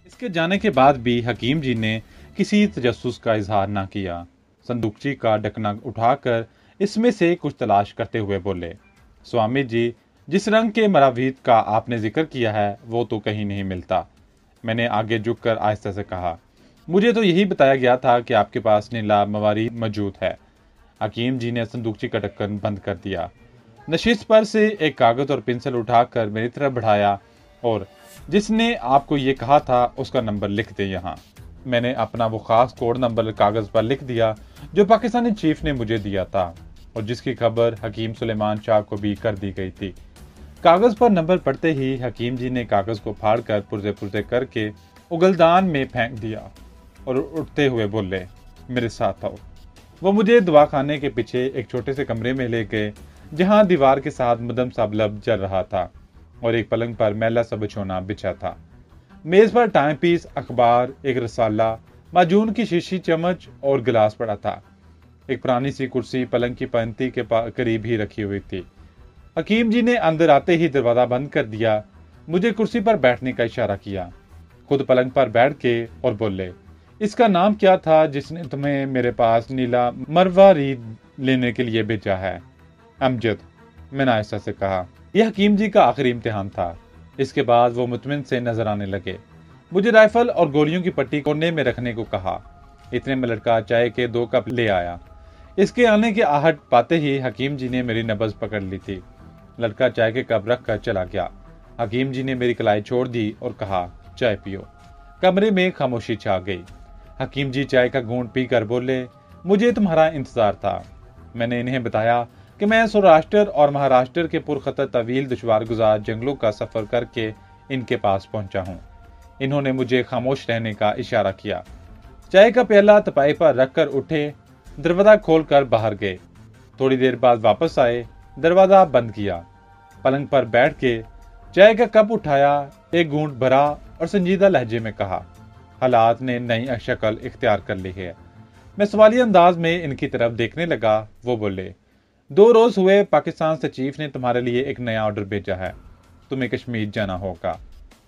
इसके जाने के बाद भी हकीम जी ने किसी तजस्सुस का इजहार ना किया। संदूकची का ढकना उठाकर इसमें से कुछ तलाश करते हुए बोले, स्वामी जी, जिस रंग के मरावीत का आपने जिक्र किया है वो तो कहीं नहीं मिलता। मैंने आगे झुककर आहिस्ता से कहा, मुझे तो यही बताया गया था कि आपके पास नीला मवारी मौजूद है। हकीम जी ने संदूकची का ढक्कन बंद कर दिया, नशिस्त पर से एक कागज और पेंसिल उठाकर मेरी तरफ बढ़ाया और जिसने आपको ये कहा था उसका नंबर लिख दे यहाँ। मैंने अपना वो खास कोड नंबर कागज पर लिख दिया जो पाकिस्तानी चीफ ने मुझे दिया था और जिसकी खबर हकीम सुलेमान शाह को भी कर दी गई थी। कागज पर नंबर पढ़ते ही हकीम जी ने कागज को फाड़कर पुर्जे पुर्जे करके उगलदान में फेंक दिया और उठते हुए बोले, मेरे साथ आओ। वो मुझे दवाखाने के पीछे एक छोटे से कमरे में ले गए जहां दीवार के साथ मदम सा बल्ब जल रहा था और एक पलंग पर मैला सा बिछोना बिछा था। मेज पर टाइम पीस, अखबार, एक रसाला, माजून की शीशी, चम्मच और गिलास पड़ा था। एक पुरानी सी कुर्सी पलंग की पंक्ति के करीब ही रखी हुई थी। हकीम जी ने अंदर आते ही दरवाजा बंद कर दिया, मुझे कुर्सी पर बैठने का इशारा किया, खुद पलंग पर बैठ के और बोले, इसका नाम क्या था जिसने तुम्हें मेरे पास नीला मरवारीद लेने के लिए भेजा है? अमजद, मैंने आयशा से कहा। यह हकीम जी का आखिरी इम्तिहान था। इसके बाद वो मुतमिन से नजर आने लगे। मुझे राइफल और गोलियों की पट्टी कोने में रखने को कहा। इतने में लड़का चाय के 2 कप ले आया। इसके आने की आहट पाते ही हकीम जी ने मेरी नब्ज पकड़ ली थी। लड़का चाय के कप रख कर चला गया। हकीम जी ने मेरी कलाई छोड़ दी और कहा, चाय पियो। कमरे में खामोशी छा गई। हकीम जी चाय का घूंट पीकर बोले, मुझे तुम्हारा इंतजार था। मैंने इन्हें बताया कि मैं सौराष्ट्र और महाराष्ट्र के पुरखतर तवील दुश्वार गुजार जंगलों का सफर करके इनके पास पहुंचा हूं। इन्होंने मुझे खामोश रहने का इशारा किया। चाय का प्याला तपाई पर रखकर उठे, दरवाजा खोलकर बाहर गए। थोड़ी देर बाद वापस आए, दरवाजा बंद किया। पलंग पर बैठ के चाय का कप उठाया, एक घूंट भरा और संजीदा लहजे में कहा, हालात ने नई शक्ल इख्तियार कर ली है। मैं सवाली अंदाज में इनकी तरफ देखने लगा। वो बोले, 2 रोज हुए पाकिस्तान से चीफ ने तुम्हारे लिए एक नया ऑर्डर भेजा है, तुम्हें कश्मीर जाना होगा।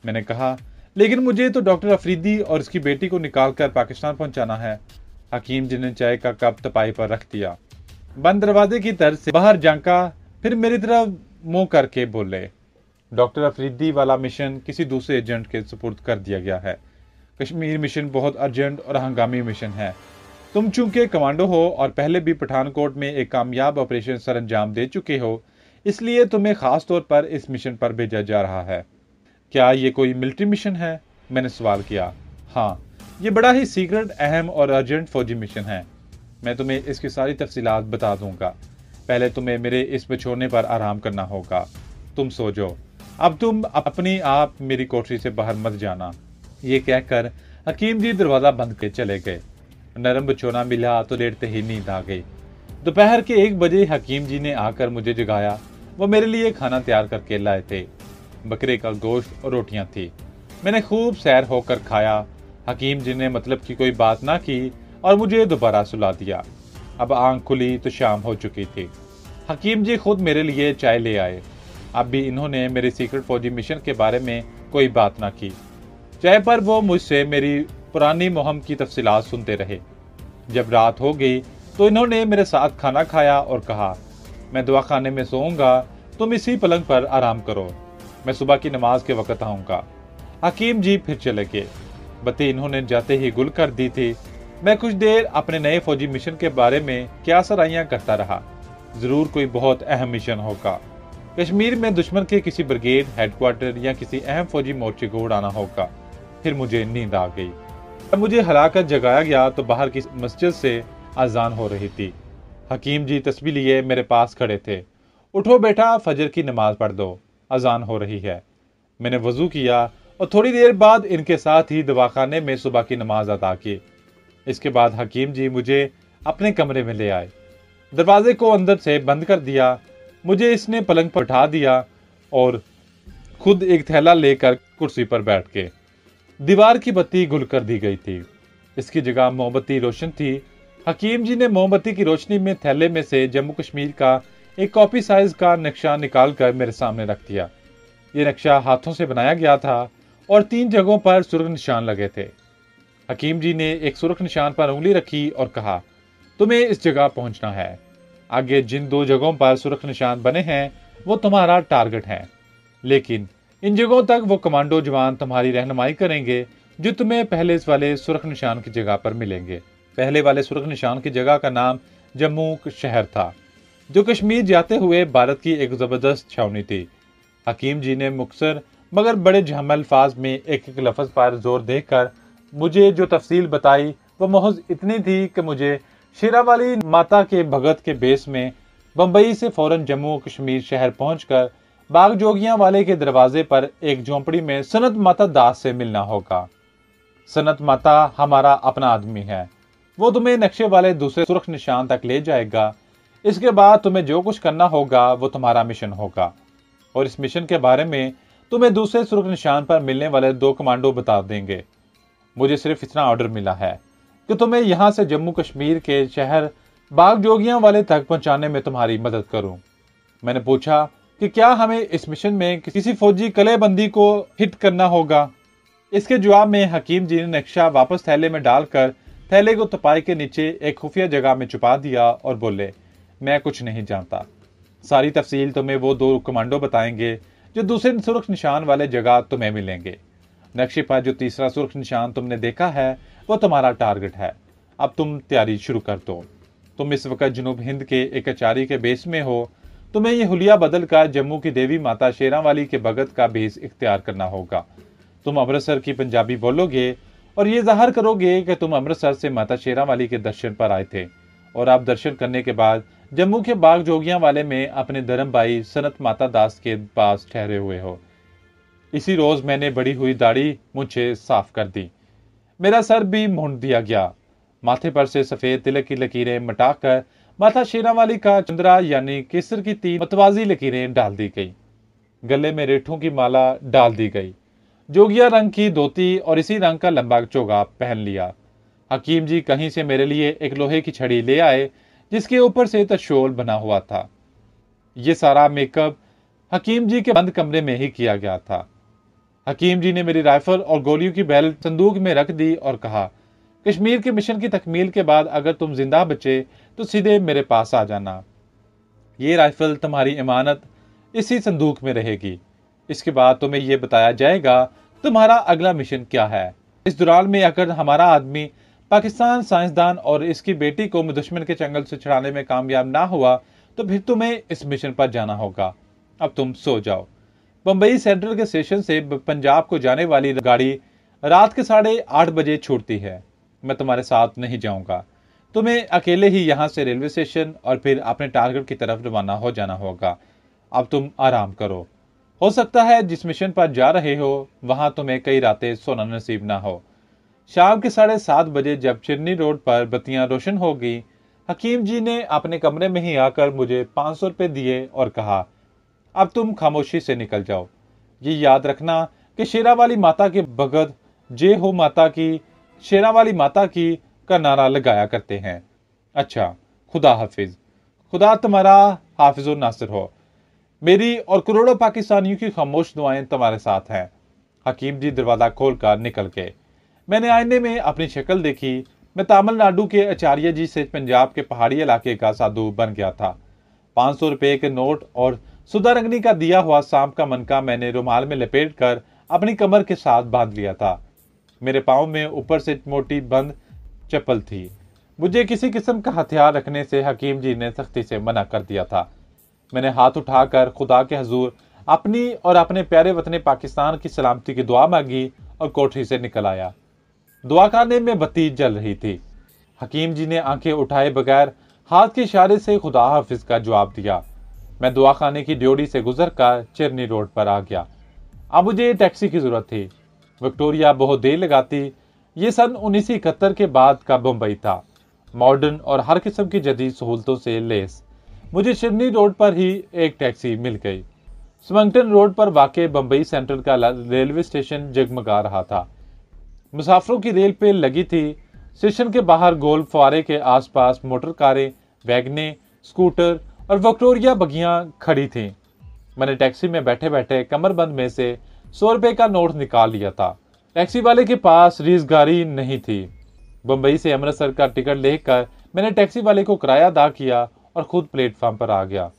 मैंने कहा, लेकिन मुझे तो डॉक्टर अफरीदी और उसकी बेटी को निकालकर पाकिस्तान पहुंचाना है। हकीम जी ने चाय का कप तपाई पर रख दिया, बंद दरवाजे की तरफ से बाहर झांका, फिर मेरी तरफ मुंह करके बोले, डॉक्टर अफरीदी वाला मिशन किसी दूसरे एजेंट के सुपुर्द कर दिया गया है। कश्मीर मिशन बहुत अर्जेंट और हंगामी मिशन है। तुम चूंकि कमांडो हो और पहले भी पठानकोट में एक कामयाब ऑपरेशन सर अंजाम दे चुके हो, इसलिए तुम्हें खास तौर पर इस मिशन पर भेजा जा रहा है। क्या ये कोई मिलिट्री मिशन है? मैंने सवाल किया। हाँ, ये बड़ा ही सीक्रेट, अहम और अर्जेंट फौजी मिशन है। मैं तुम्हें इसकी सारी तफसीलात बता दूंगा। पहले तुम्हें मेरे इस बिछोने पर आराम करना होगा। तुम सो जाओ। अब तुम अपनी आप मेरी कोठरी से बाहर मत जाना। ये कहकर हकीम जी दरवाजा बंद के चले गए। नरम बिछोना मिला तो लेटते ही नींद आ गई। दोपहर के 1 बजे हकीम जी ने आकर मुझे जगाया। वो मेरे लिए खाना तैयार करके लाए थे। बकरे का गोश्त और रोटियां थी। मैंने खूब सैर होकर खाया। हकीम जी ने मतलब की कोई बात ना की और मुझे दोबारा सुला दिया। अब आंख खुली तो शाम हो चुकी थी। हकीम जी खुद मेरे लिए चाय ले आए। अब भी इन्होंने मेरे सीक्रेट फौजी मिशन के बारे में कोई बात ना की। चाय पर वो मुझसे मेरी पुरानी मुहिम की तफसीलात सुनते रहे। जब रात हो गई तो इन्होंने मेरे साथ खाना खाया और कहा, मैं दवाखाने में सोऊंगा, तुम इसी पलंग पर आराम करो, मैं सुबह की नमाज के वक्त आऊंगा। हकीम जी फिर चले गए। बत्ती इन्होंने जाते ही गुल कर दी थी। मैं कुछ देर अपने नए फौजी मिशन के बारे में क्या सराहियां करता रहा। जरूर कोई बहुत अहम मिशन होगा। कश्मीर में दुश्मन के किसी ब्रिगेड, हेडक्वार्टर या किसी अहम फौजी मोर्चे को उड़ाना होगा। फिर मुझे नींद आ गई। जब मुझे हिलाकर जगाया गया तो बाहर की मस्जिद से अजान हो रही थी। हकीम जी तस्बीह लिए मेरे पास खड़े थे। उठो बेटा, फजर की नमाज पढ़ दो, अजान हो रही है। मैंने वजू किया और थोड़ी देर बाद इनके साथ ही दवाखाने में सुबह की नमाज अदा की। इसके बाद हकीम जी मुझे अपने कमरे में ले आए। दरवाजे को अंदर से बंद कर दिया। मुझे इसने पलंग पर उठा दिया और खुद एक थैला लेकर कुर्सी पर बैठ के। दीवार की बत्ती गुल कर दी गई थी। इसकी जगह मोमबत्ती रोशन थी। हकीम जी ने मोमबत्ती की रोशनी में थैले में से जम्मू कश्मीर का एक कॉपी साइज का नक्शा निकालकर मेरे सामने रख दिया। ये नक्शा हाथों से बनाया गया था और 3 जगहों पर सुर्ख निशान लगे थे। हकीम जी ने एक सुर्ख निशान पर उंगली रखी और कहा, तुम्हें इस जगह पहुंचना है। आगे जिन 2 जगहों पर सुर्ख निशान बने हैं वो तुम्हारा टारगेट है, लेकिन इन जगहों तक वो कमांडो जवान तुम्हारी रहनुमाई करेंगे जो तुम्हें पहले वाले सुर्ख निशान की जगह पर मिलेंगे। पहले वाले सुर्ख निशान की जगह का नाम जम्मू शहर था, जो कश्मीर जाते हुए भारत की एक जबरदस्त छावनी थी। हकीम जी ने मुख्तसर मगर बड़े जहम अल्फाज में एक एक लफ्ज पर जोर देकर मुझे जो तफसील बताई वो महज इतनी थी कि मुझे शेरावाली माता के भगत के बेस में बंबई से फौरन जम्मू कश्मीर शहर पहुंचकर बाग जोगियां वाले के दरवाजे पर एक झोंपड़ी में सनत माता दास से मिलना होगा। सनत माता हमारा अपना आदमी है, वो तुम्हें नक्शे वाले दूसरे सुर्ख निशान तक ले जाएगा। इसके बाद तुम्हें जो कुछ करना होगा वो तुम्हारा मिशन होगा, और इस मिशन के बारे में तुम्हें दूसरे सुर्ख निशान पर मिलने वाले 2 कमांडो बता देंगे। मुझे सिर्फ इतना ऑर्डर मिला है कि तुम्हें यहां से जम्मू कश्मीर के शहर बाग जोगियां वाले तक पहुंचाने में तुम्हारी मदद करूं। मैंने पूछा कि क्या हमें इस मिशन में किसी फौजी कलेबंदी को हिट करना होगा। इसके जवाब में हकीम जी ने नक्शा वापस थैले में डालकर थैले को तपाई के नीचे एक खुफिया जगह में छुपा दिया और बोले, मैं कुछ नहीं जानता। सारी तफसील तुम्हें वो 2 कमांडो बताएंगे जो दूसरे सुर्ख निशान वाले जगह तुम्हें मिलेंगे। नक्शे पर जो तीसरा सुर्ख निशान तुमने देखा है वो तुम्हारा टारगेट है। अब तुम तैयारी शुरू कर दो। तुम इस वक्त जनूब हिंद के एक अचारी के बेस में हो। तुम्हें ये हुलिया बदल कर जम्मू की देवी माता शेरावाली के भगत का भेस इख्तियार करना होगा। तुम अमृतसर की पंजाबी बोलोगे और ये जाहिर करोगे कि तुम अमृतसर से माता शेरावाली के दर्शन पर आए थे और आप दर्शन करने के बाद जम्मू के बाग जोगियां वाले में अपने धर्म भाई सनत माता दास के पास ठहरे हुए हो। इसी रोज मैंने बड़ी हुई दाढ़ी मुझे साफ कर दी, मेरा सर भी मूंड दिया गया, माथे पर से सफेद तिलक की लकीरें मटाकर माता शेरावाली का चंद्रा यानी केसर की 3 मतवाजी लकीरें डाल दी गई। गले में रेठों की माला डाल दी गई। जोगिया रंग की धोती और इसी रंग का लंबा चोगा पहन लिया। हकीम जी कहीं से मेरे लिए एक लोहे की छड़ी ले आए जिसके ऊपर से त्रिशूल बना हुआ था। ये सारा मेकअप हकीम जी के बंद कमरे में ही किया गया था। हकीम जी ने मेरी राइफल और गोलियों की बैरल संदूक में रख दी और कहा, कश्मीर के मिशन की तकमील के बाद अगर तुम जिंदा बचे तो सीधे मेरे पास आ जाना। ये राइफल तुम्हारी इमानत इसी संदूक में रहेगी। इसके बाद तुम्हें यह बताया जाएगा तुम्हारा अगला मिशन क्या है। इस दौरान में अगर हमारा आदमी पाकिस्तान साइंसदान और इसकी बेटी को दुश्मन के चंगल से छुड़ाने में कामयाब ना हुआ तो फिर तुम्हें इस मिशन पर जाना होगा। अब तुम सो जाओ। बंबई सेंट्रल के स्टेशन से पंजाब को जाने वाली गाड़ी रात के 8:30 बजे छूटती है। मैं तुम्हारे साथ नहीं जाऊंगा। तुम्हें अकेले ही यहां से रेलवे स्टेशन और फिर अपने टारगेट की तरफ रवाना हो जाना होगा। अब तुम आराम करो। हो सकता है जिस मिशन पर जा रहे हो वहां तुम्हें कई रातें सोना नसीब ना हो। शाम के 7:30 बजे जब चिरनी रोड पर बत्तियां रोशन हो गई, हकीम जी ने अपने कमरे में ही आकर मुझे 500 रुपए दिए और कहा, अब तुम खामोशी से निकल जाओ। ये याद रखना कि शेरावाली माता के भगत जय हो माता की, शेरावाली माता की का नारा लगाया करते हैं। अच्छा, खुदा हाफिज। खुदा तुम्हारा हाफिज और नासिर हो। मेरी और करोड़ों पाकिस्तानियों की खामोश दुआएं तुम्हारे साथ हैं। हकीम जी दरवाजा खोलकर निकल गए। मैंने आईने में अपनी शक्ल देखी। मैं तमिलनाडु के आचार्य जी से पंजाब के पहाड़ी इलाके का साधु बन गया था। 500 रुपए के नोट और सुधा रंगनी का दिया हुआ सांप का मनका मैंने रुमाल में लपेट कर अपनी कमर के साथ बांध लिया था। मेरे पाँव में ऊपर से मोटी बंद चप्पल थी। मुझे किसी किस्म का हथियार रखने से हकीम जी ने सख्ती से मना कर दिया था। मैंने हाथ उठाकर खुदा के हजूर अपनी और अपने प्यारे वतन पाकिस्तान की सलामती की दुआ मांगी और कोठरी से निकल आया। दुआखाने में बत्ती जल रही थी। हकीम जी ने आंखें उठाए बगैर हाथ के इशारे से खुदा हाफिज का जवाब दिया। मैं दुआखाने की ड्योढ़ी से गुजरकर चिरनी रोड पर आ गया। अब मुझे टैक्सी की जरूरत थी। विक्टोरिया बहुत देर लगाती। ये सन 1971 के बाद का बम्बई था, मॉडर्न और हर किस्म की जदीद सहूलतों से लेस। मुझे चिरनी रोड पर ही एक टैक्सी मिल गई। स्मंगटन रोड पर वाक़ बम्बई सेंट्रल का रेलवे स्टेशन जगमगा रहा था। मुसाफिरों की रेल पे लगी थी। स्टेशन के बाहर गोल फुआरे के आसपास मोटर कारें, वैगने, स्कूटर और विक्टोरिया बगियां खड़ी थीं। मैंने टैक्सी में बैठे बैठे कमरबंद में से 100 रुपए का नोट निकाल लिया था। टैक्सी वाले के पास रीजगारी नहीं थी। बम्बई से अमृतसर का टिकट लेकर मैंने टैक्सी वाले को किराया अदा किया और खुद प्लेटफॉर्म पर आ गया।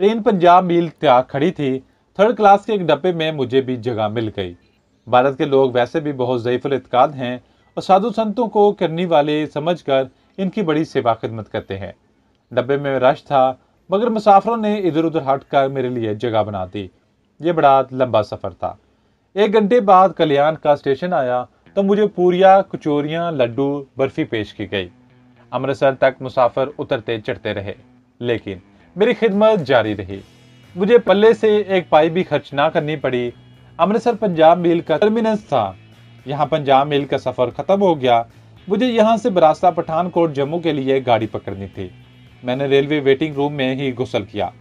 ट्रेन पंजाब मेल त्याग खड़ी थी। 3rd क्लास के एक डब्बे में मुझे भी जगह मिल गई। भारत के लोग वैसे भी बहुत ज़ईफ़ुल इत्काद हैं और साधु संतों को करने वाले समझकर इनकी बड़ी सेवा खिदमत करते हैं। डब्बे में रश था, मगर मुसाफिरों ने इधर उधर हटकर मेरे लिए जगह बना दी। ये बड़ा लंबा सफ़र था। 1 घंटे बाद कल्याण का स्टेशन आया तो मुझे पूरियाँ, कचौरियाँ, लड्डू, बर्फी पेश की गई। अमृतसर तक मुसाफिर उतरते चढ़ते रहे, लेकिन मेरी खिदमत जारी रही। मुझे पल्ले से एक पाई भी खर्च ना करनी पड़ी। अमृतसर पंजाब मेल का टर्मिनस था। यहाँ पंजाब मेल का सफ़र ख़त्म हो गया। मुझे यहाँ से बरास्ता पठानकोट जम्मू के लिए गाड़ी पकड़नी थी। मैंने रेलवे वेटिंग रूम में ही गुस्ल किया,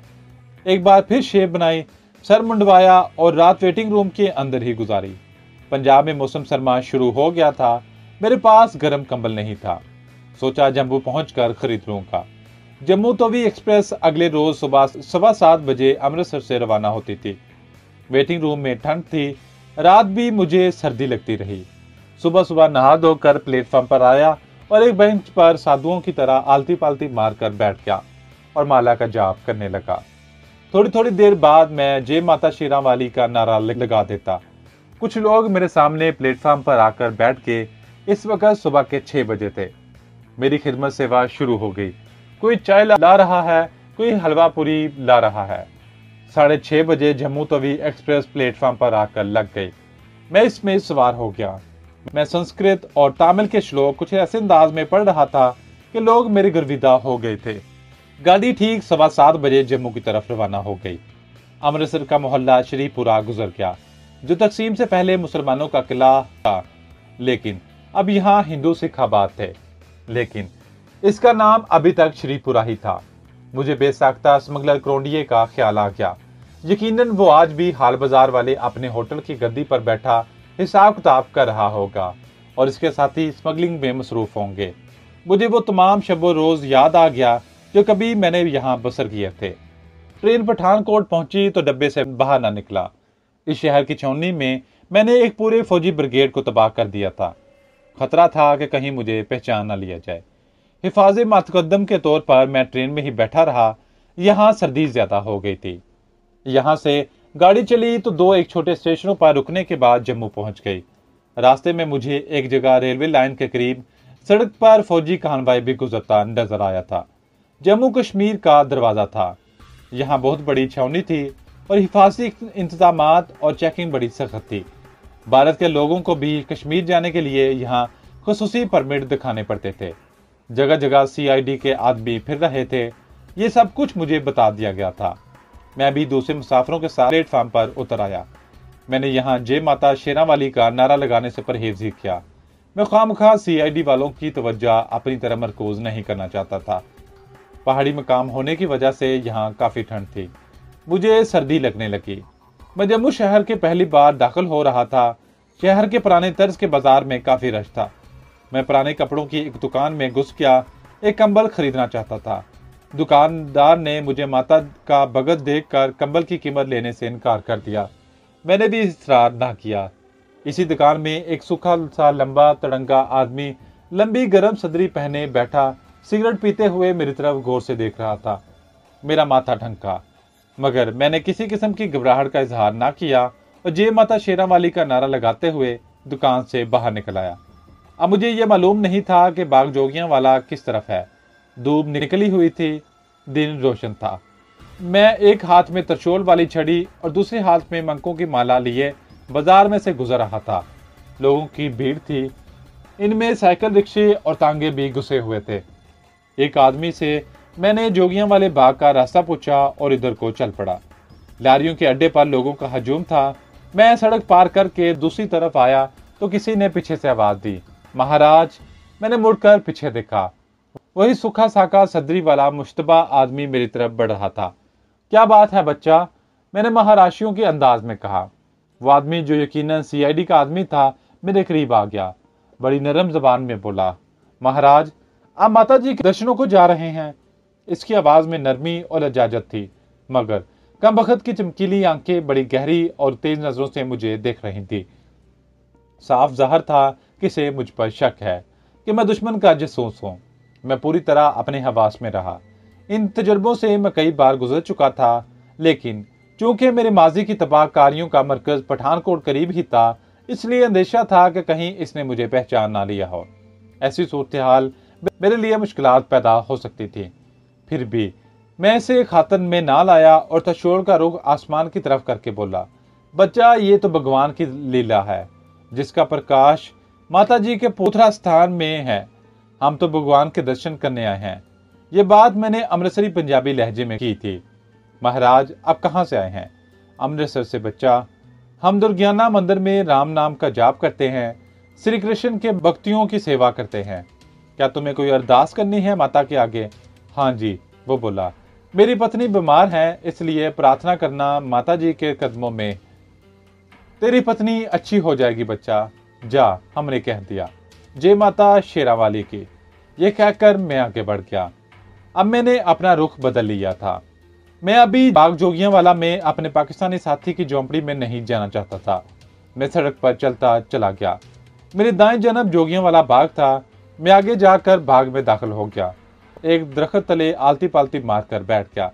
एक बार फिर शेव बनाई, सर मुंडवाया और रात वेटिंग रूम के अंदर ही गुजारी। पंजाब में मौसम सरमा शुरू हो गया था। मेरे पास गर्म कंबल नहीं था। सोचा जम्मू पहुंचकर खरीद लूंगा। जम्मू तवी एक्सप्रेस अगले रोज सुबह 7:15 बजे अमृतसर से रवाना होती थी। वेटिंग रूम में ठंड थी। रात भी मुझे सर्दी लगती रही। सुबह सुबह नहा धोकर प्लेटफॉर्म पर आया और एक बेंच पर साधुओं की तरह आलती पालती मारकर बैठ गया और माला का जाप करने लगा। थोड़ी थोड़ी देर बाद मैं जय माता शेरा वाली का नारा लगा देता। कुछ लोग मेरे सामने प्लेटफॉर्म पर आकर बैठ के। इस वक्त सुबह के 6 बजे थे। मेरी खिदमत सेवा शुरू हो गई। कोई चाय ला रहा है, कोई हलवा पूरी ला रहा है। 6:30 बजे जम्मू तवी एक्सप्रेस प्लेटफॉर्म पर आकर लग गई। मैं इसमें सवार हो गया। मैं संस्कृत और तमिल के श्लोक कुछ ऐसे अंदाज में पढ़ रहा था कि लोग मेरे गर्विदा हो गए थे। गाड़ी ठीक 7:15 बजे जम्मू की तरफ रवाना हो गई। अमृतसर का मोहल्ला श्रीपुरा गुजर गया, जो तकसीम से पहले मुसलमानों का किला था, लेकिन अब यहाँ हिंदू सिख आबाद थे। लेकिन इसका नाम अभी तक श्रीपुरा ही था। मुझे बेसाख्ता स्मगलर क्रोंडिये का ख्याल आ गया। यकीनन वो आज भी हाल बाजार वाले अपने होटल की गद्दी पर बैठा हिसाब किताब कर रहा होगा और इसके साथ ही स्मगलिंग में मसरूफ होंगे। मुझे वो तमाम शब रोज याद आ गया जो कभी मैंने यहाँ बसर किए थे। ट्रेन पठानकोट पहुंची तो डब्बे से बाहर ना निकला। इस शहर की छावनी में मैंने एक पूरे फौजी ब्रिगेड को तबाह कर दिया था। खतरा था कि कहीं मुझे पहचान न लिया जाए। हिफाज़े मुतकद्दम के तौर पर मैं ट्रेन में ही बैठा रहा। यहाँ सर्दी ज्यादा हो गई थी। यहाँ से गाड़ी चली तो एक छोटे स्टेशनों पर रुकने के बाद जम्मू पहुंच गई। रास्ते में मुझे एक जगह रेलवे लाइन के करीब सड़क पर फौजी कानवाई भी गुजरता नजर आया था। जम्मू कश्मीर का दरवाजा था। यहाँ बहुत बड़ी छावनी थी और हिफाजती इंतजामात और चेकिंग बड़ी सख्त थी। भारत के लोगों को भी कश्मीर जाने के लिए यहाँ खुसूसी परमिट दिखाने पड़ते थे। जगह जगह CID के आदमी फिर रहे थे। ये सब कुछ मुझे बता दिया गया था। मैं भी दूसरे मुसाफिरों के साथ प्लेटफॉर्म पर उतर आया। मैंने यहाँ जय माता शेरा वाली का नारा लगाने से परहेज ही किया। मैं खामखा CID वालों की तवज्जो अपनी तरफ मरकूज नहीं करना चाहता था। पहाड़ी मकाम होने की वजह से यहाँ काफी ठंड थी। मुझे सर्दी लगने लगी। मैं जम्मू शहर के पहली बार दाखिल हो रहा था। शहर के पुराने तर्ज के बाजार में काफी रश था। मैं पुराने कपड़ों की एक दुकान में घुस गया। एक कंबल खरीदना चाहता था। दुकानदार ने मुझे माता का भगत देखकर कंबल की कीमत लेने से इनकार कर दिया। मैंने भी इसरार ना किया। इसी दुकान में एक सूखा सा लंबा तड़ंगा आदमी लंबी गर्म सदरी पहने बैठा सिगरेट पीते हुए मेरी तरफ गौर से देख रहा था। मेरा माथा ठनका, मगर मैंने किसी किस्म की घबराहट का इजहार ना किया और जय माता शेरा वाली का नारा लगाते हुए दुकान से बाहर निकल आया। अब मुझे यह मालूम नहीं था कि बाग जोगियां वाला किस तरफ है। धूप निकली हुई थी। दिन रोशन था। मैं एक हाथ में त्रिशूल वाली छड़ी और दूसरे हाथ में मंकों की माला लिए बाजार में से गुजर रहा था। लोगों की भीड़ थी। इनमें साइकिल रिक्शे और तांगे भी घुसे हुए थे। एक आदमी से मैंने जोगियां वाले बाग का रास्ता पूछा और इधर को चल पड़ा। लारियों के अड्डे पर लोगों का हजूम था। मैं सड़क पार करके दूसरी तरफ आया तो किसी ने पीछे से आवाज दी, महाराज। मैंने मुड़कर पीछे देखा। वही सूखा साका सदरी वाला मुश्तबा आदमी मेरी तरफ बढ़ रहा था। क्या बात है बच्चा, मैंने महाराशियों के अंदाज में कहा। वो आदमी जो यकीनन CID का आदमी था मेरे करीब आ गया। बड़ी नरम जबान में बोला, महाराज आप माता जी के दर्शनों को जा रहे हैं। इसकी आवाज में नरमी और लजाजत थी, मगर कम बखत की चमकीली आंखें बड़ी गहरी और तेज नजरों से मुझे देख रही थी। साफ जाहिर था कि इसे मुझ पर शक है कि मैं दुश्मन का जासूस हूं। मैं पूरी तरह अपने हवास में रहा। इन तजुर्बों से मैं कई बार गुजर चुका था, लेकिन चूंकि मेरे माजी की तबाहकारियों का मरकज पठानकोट करीब ही था, इसलिए अंदेशा था कि कहीं इसने मुझे पहचान ना लिया हो। ऐसी सूरत हाल मेरे लिए मुश्किलात पैदा हो सकती थी। फिर भी मैं इसे खातन में ना लाया और तशोड़ का रुख आसमान की तरफ करके बोला, बच्चा, ये तो भगवान की लीला है जिसका प्रकाश माता जी के पोथरा स्थान में है। हम तो भगवान के दर्शन करने आए हैं। ये बात मैंने अमृतसरी पंजाबी लहजे में की थी। महाराज, आप कहाँ से आए हैं? अमृतसर से बच्चा। हम दुर्गियाना मंदिर में राम नाम का जाप करते हैं, श्री कृष्ण के भक्तियों की सेवा करते हैं। क्या तुम्हें कोई अरदास करनी है माता के आगे? हाँ जी, वो बोला, मेरी पत्नी बीमार है, इसलिए प्रार्थना करना माता जी के कदमों में। तेरी पत्नी अच्छी हो जाएगी बच्चा, जा, हमने कह दिया। जय माता शेरावाली की। यह कहकर मैं आगे बढ़ गया। अब मैंने अपना रुख बदल लिया था। मैं अभी बाग जोगियांवाला में अपने पाकिस्तानी साथी की झोंपड़ी में नहीं जाना चाहता था। मैं सड़क पर चलता चला गया। मेरी दाएं जानब जोगियांवाला बाग था। मैं आगे जाकर बाग में दाखिल हो गया। एक दरख्त तले आलती पालती मारकर बैठ गया।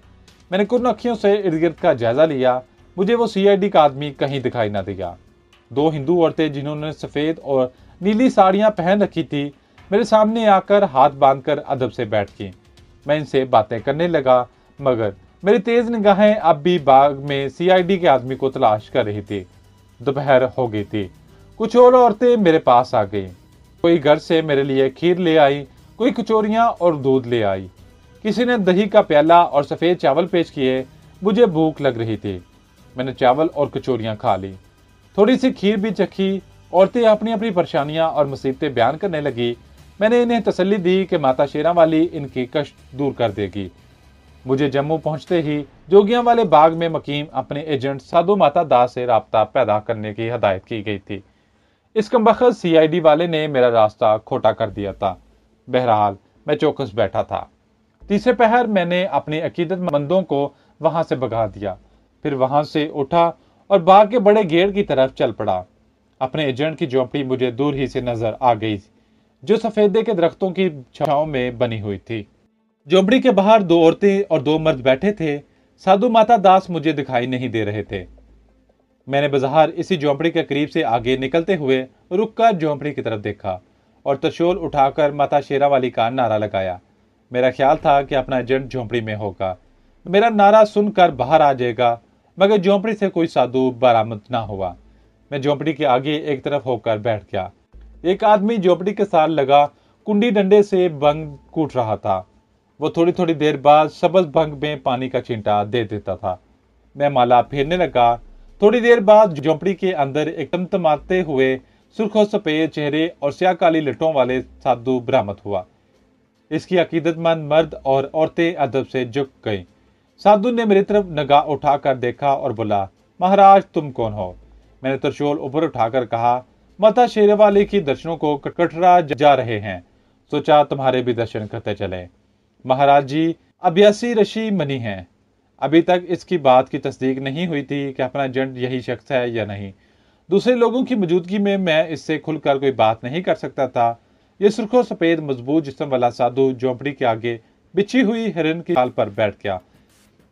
मैंने कुछ अखियों से इर्द गिर्द का जायजा लिया। मुझे वो सीआईडी का आदमी कहीं दिखाई ना दिया। दो हिंदू औरतें जिन्होंने सफेद और नीली साड़ियां पहन रखी थी, मेरे सामने आकर हाथ बांधकर अदब से बैठ गईं। मैं इनसे बातें करने लगा, मगर मेरी तेज निगाहें अब भी बाग में सीआईडी के आदमी को तलाश कर रही थी। दोपहर हो गई थी। कुछ और औरतें मेरे पास आ गईं। कोई घर से मेरे लिए खीर ले आई, कोई कचौरियां और दूध ले आई। किसी ने दही का प्याला और सफेद चावल पेश किए। मुझे भूख लग रही थी। मैंने चावल और कचौरियां खा ली। थोड़ी सी खीर भी चखी। औरतें अपनी अपनी परेशानियां और मुसीबतें बयान करने लगी। मैंने इन्हें तसल्ली दी कि माता शेरावाली इनकी कष्ट दूर कर देगी। मुझे जम्मू पहुंचते ही जोगियांवाले बाग में मकीम अपने एजेंट साधु माता दास से राब्ता पैदा करने की हदायत की गई थी। इस कमबख्त सीआईडी वाले ने मेरा रास्ता खोटा कर दिया था। बहरहाल मैं चौकस बैठा था। तीसरे पहर मैंने अपने अकीदतमंदों को वहां से भगा दिया। फिर वहां से उठा और बाग के बड़े गेट की तरफ चल पड़ा। अपने एजेंट की झोंपड़ी मुझे दूर ही से नजर आ गई, जो सफेदे के दरख्तों की छांव में बनी हुई थी। झोंपड़ी के बाहर दो औरतें और दो मर्द बैठे थे। साधु माता दास मुझे दिखाई नहीं दे रहे थे। मैंने बाजार इसी झोंपड़ी के करीब से आगे निकलते हुए रुककर झोंपड़ी की तरफ देखा और त्रिशूल उठाकर माता शेरावाली का नारा लगाया। मेरा ख्याल था कि अपना एजेंट झोंपड़ी में होगा, मेरा नारा सुनकर बाहर आ जाएगा, मगर झोंपड़ी से कोई साधु बरामद ना हुआ। मैं झोंपड़ी के आगे एक तरफ होकर बैठ गया। एक आदमी झोंपड़ी के साथ लगा कुंडी डंडे से भंग कूट रहा था। वो थोड़ी थोड़ी देर बाद सब्ज भंग में पानी का छींटा दे देता था। मैं माला फेरने लगा। थोड़ी देर बाद झोंपड़ी के अंदर एक तमतमाते हुए सुर्खो सफेद चेहरे और स्याह काली लटों वाले साधु बरामद हुआ। इसकी अकीदतमंद मर्द और औरतें अदब से झुक गईं। साधु ने मेरी तरफ निगाह उठाकर देखा और बोला, महाराज, तुम कौन हो? मैंने त्रिशूल ऊपर उठाकर कहा, माता शेरावाली की दर्शनों को कटरा जा रहे हैं, सोचा तुम्हारे भी दर्शन करते चले। महाराज जी अभ्यासी ऋषि मनी हैं। अभी तक इसकी बात की तस्दीक नहीं हुई थी कि अपना एजेंट यही शख्स है या नहीं। दूसरे लोगों की मौजूदगी में मैं इससे खुलकर कोई बात नहीं कर सकता था। यह सुर्खो सफेद मजबूत जिस्म वाला साधु झोंपड़ी के आगे बिछी हुई हिरन की छाल पर बैठ गया।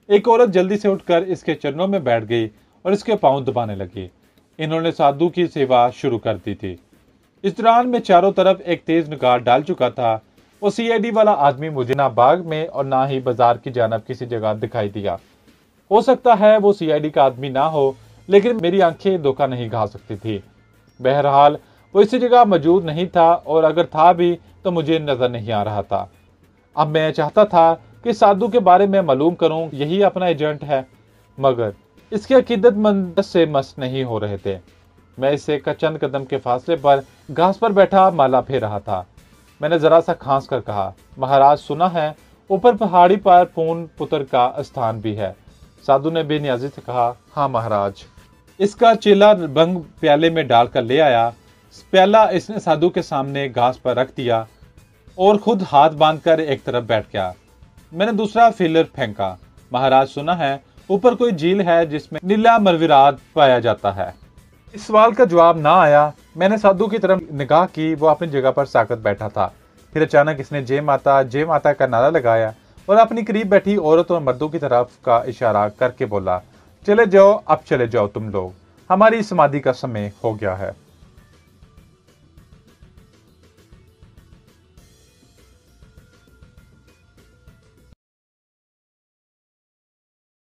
एक औरत जल्दी से उठकर इसके चरणों में बैठ गई और इसके पांव दबाने लगी। इन्होंने साधु की सेवा शुरू कर दी थी। इस दौरान मैं चारों तरफ एक तेज निगाह डाल चुका था। वो सीआईडी वाला आदमी मुझे ना बाग में और ना ही बाजार की जानब किसी जगह दिखाई दिया। हो सकता है वो सीआईडी का आदमी ना हो, लेकिन मेरी आंखें धोखा नहीं खा सकती थी। बहरहाल वो इसी जगह मौजूद नहीं था, और अगर था भी तो मुझे नजर नहीं आ रहा था। अब मैं चाहता था कि साधु के बारे में मालूम करूं, यही अपना एजेंट है, मगर इसके अकीदतमंद से मस्त नहीं हो रहे थे। मैं इससे चंद कदम के फासले पर घास पर बैठा माला फेर रहा था। मैंने जरा सा खांस कर कहा, महाराज, सुना है ऊपर पहाड़ी पर पूर्ण पुत्र का स्थान भी है। साधु ने बेनियाजी से कहा, हाँ महाराज। इसका चेला भंग प्याले में डालकर ले आया। प्याला इसने साधु के सामने घास पर रख दिया और खुद हाथ बांधकर एक तरफ बैठ गया। मैंने दूसरा फीलर फेंका। महाराज, सुना है ऊपर कोई झील है जिसमें नीला मरविरात पाया जाता है। इस सवाल का जवाब ना आया। मैंने साधु की तरफ निगाह की, वो अपनी जगह पर साकत बैठा था। फिर अचानक इसने जय माता का नारा लगाया और अपनी करीब बैठी औरतों और मर्दों की तरफ का इशारा करके बोला, चले जाओ, अब चले जाओ तुम लोग, हमारी समाधि का समय हो गया है।